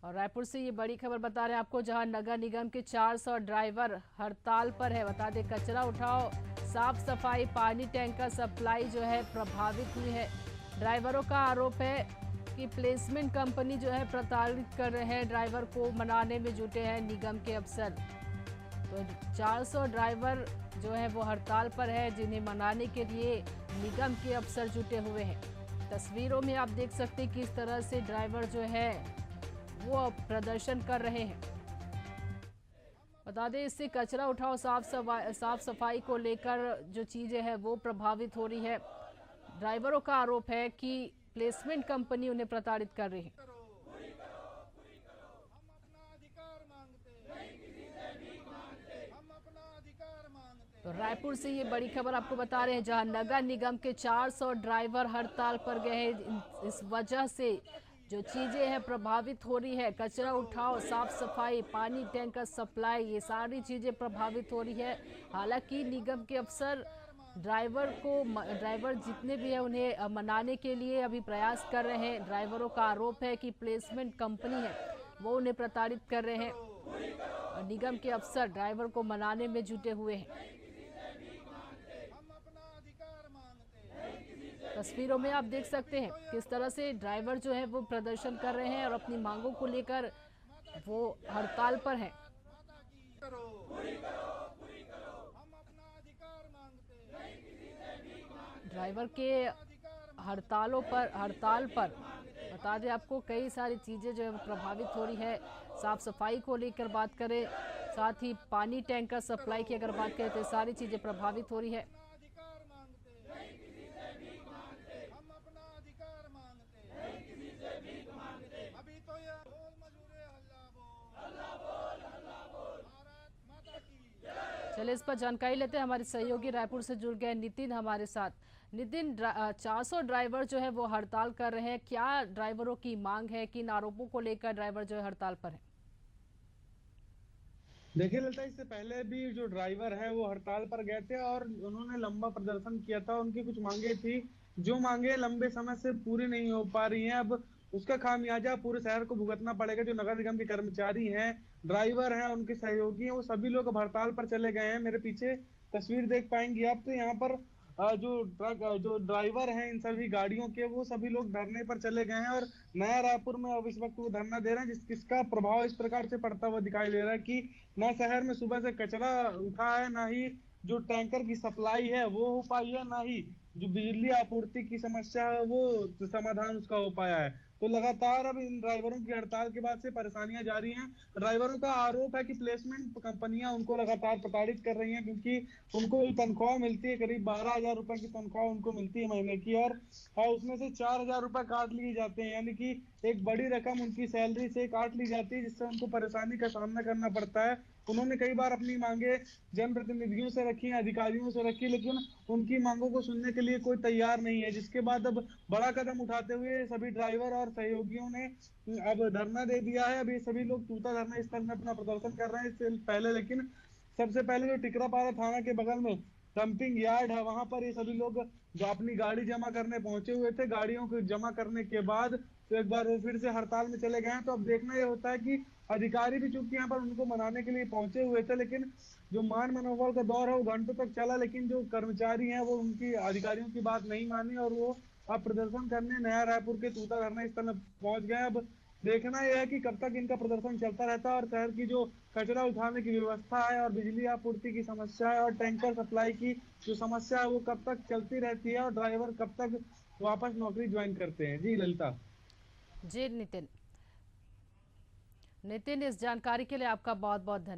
और रायपुर से ये बड़ी खबर बता रहे हैं आपको, जहां नगर निगम के 400 ड्राइवर हड़ताल पर है। बता दें, कचरा उठाओ, साफ सफाई, पानी टैंकर सप्लाई जो है प्रभावित हुई है। ड्राइवरों का आरोप है कि प्लेसमेंट कंपनी जो है प्रताड़ित कर रहे हैं, ड्राइवर को मनाने में जुटे हैं निगम के अफसर। तो 400 ड्राइवर जो है वो हड़ताल पर है, जिन्हें मनाने के लिए निगम के अफसर जुटे हुए हैं। तस्वीरों में आप देख सकते हैं किस तरह से ड्राइवर जो है वो प्रदर्शन कर रहे हैं। बता दें, इससे कचरा उठाओ, साफ सफाई को लेकर जो चीजें हैं वो प्रभावित हो रही है। ड्राइवरों का आरोप है कि प्लेसमेंट कंपनी उन्हें प्रताड़ित कर रही है। तो रायपुर से ये बड़ी खबर आपको बता रहे हैं, जहां नगर निगम के 400 ड्राइवर हड़ताल पर गए हैं। इस वजह से जो चीजें हैं प्रभावित हो रही है। कचरा उठाओ, साफ सफाई, पानी टैंकर सप्लाई, ये सारी चीजें प्रभावित हो रही है। हालांकि निगम के अफसर ड्राइवर जितने भी हैं उन्हें मनाने के लिए अभी प्रयास कर रहे हैं। ड्राइवरों का आरोप है कि प्लेसमेंट कंपनी है वो उन्हें प्रताड़ित कर रहे हैं और निगम के अफसर ड्राइवर को मनाने में जुटे हुए हैं। तस्वीरों में आप देख सकते हैं किस तरह से ड्राइवर जो है वो प्रदर्शन कर रहे हैं और अपनी मांगों को लेकर वो हड़ताल पर हैं। ड्राइवर के हड़ताल पर बता दें आपको, कई सारी चीजें जो है प्रभावित हो रही है। साफ सफाई को लेकर बात करें, साथ ही पानी टैंकर सप्लाई की अगर बात करें तो सारी चीजें प्रभावित हो रही है। चलिए इस पर जानकारी लेते हैं। हमारे सहयोगी रायपुर से जुड़ गए नितिन हमारे साथ। नितिन, 400 ड्राइवर जो है वो हड़ताल कर रहे हैं, क्या ड्राइवरों की मांग है, किन आरोपों को लेकर ड्राइवर जो है हड़ताल पर है? देखिए ललिता, इससे पहले भी जो ड्राइवर है वो हड़ताल पर गए थे और उन्होंने लंबा प्रदर्शन किया था। उनकी कुछ मांगे थी, जो मांगे लंबे समय से पूरी नहीं हो पा रही हैं। अब उसका खामियाजा पूरे शहर को भुगतना पड़ेगा। जो नगर निगम के कर्मचारी हैं, ड्राइवर हैं, उनके सहयोगी हैं, वो सभी लोग अब हड़ताल पर चले गए हैं। मेरे पीछे तस्वीर देख पाएंगे आप, तो यहाँ पर जो ड्राइवर हैं इन सभी गाड़ियों के, वो सभी लोग धरने पर चले गए हैं। और नया रायपुर में अब इस वक्त वो धरना दे रहे हैं, जिसका प्रभाव इस प्रकार से पड़ता हुआ दिखाई दे रहा है कि ना शहर में सुबह से कचरा उठा है, ना ही जो टैंकर की सप्लाई है वो हो पाई है, ना ही जो बिजली आपूर्ति की समस्या है वो समाधान उसका हो पाया है। तो लगातार अब इन ड्राइवरों की हड़ताल के बाद से परेशानियां जारी हैं। ड्राइवरों का आरोप है कि प्लेसमेंट कंपनियां उनको लगातार प्रताड़ित कर रही हैं, क्योंकि उनको तनख्वाह मिलती है, करीब 12,000 रुपए की तनख्वाह उनको मिलती है महीने की, और उसमें से 4,000 रुपए काट लिए जाते हैं। यानी कि एक बड़ी रकम उनकी सैलरी से काट ली जाती है, जिससे उनको परेशानी का सामना करना पड़ता है। उन्होंने कई बार अपनी मांगे जनप्रतिनिधियों से रखी, अधिकारियों से रखी, लेकिन उनकी मांगों को सुनने के लिए कोई तैयार नहीं है। जिसके बाद अब बड़ा कदम उठाते हुए सभी ड्राइवर और सहयोगियों ने अब धरना दे दिया है। अभी सभी लोग तूता धरना स्थल में अपना प्रदर्शन कर रहे हैं। इससे पहले लेकिन सबसे पहले जो टिकरापारा थाना के बगल में डंपिंग यार्ड है, वहां पर ये सभी लोग जो अपनी गाड़ी जमा करने पहुंचे हुए थे, गाड़ियों को जमा करने के बाद तो एक बार वो फिर से हड़ताल में चले गए हैं। तो अब देखना ये होता है कि अधिकारी भी चूंकि यहाँ पर उनको मनाने के लिए पहुंचे हुए थे, लेकिन जो मान मनोबल का दौर है वो घंटों तक चला, लेकिन जो कर्मचारी हैं वो उनकी अधिकारियों की बात नहीं मानी और वो अब प्रदर्शन करने नया रायपुर के तूता धरना स्थल में पहुंच गए। अब देखना यह है कि कब तक इनका प्रदर्शन चलता रहता है और शहर की जो कचरा उठाने की व्यवस्था है और बिजली आपूर्ति की समस्या है और टैंकर सप्लाई की जो समस्या है वो कब तक चलती रहती है और ड्राइवर कब तक वापस नौकरी ज्वाइन करते हैं। जी ललिता। जी नितिन, इस जानकारी के लिए आपका बहुत बहुत धन्यवाद।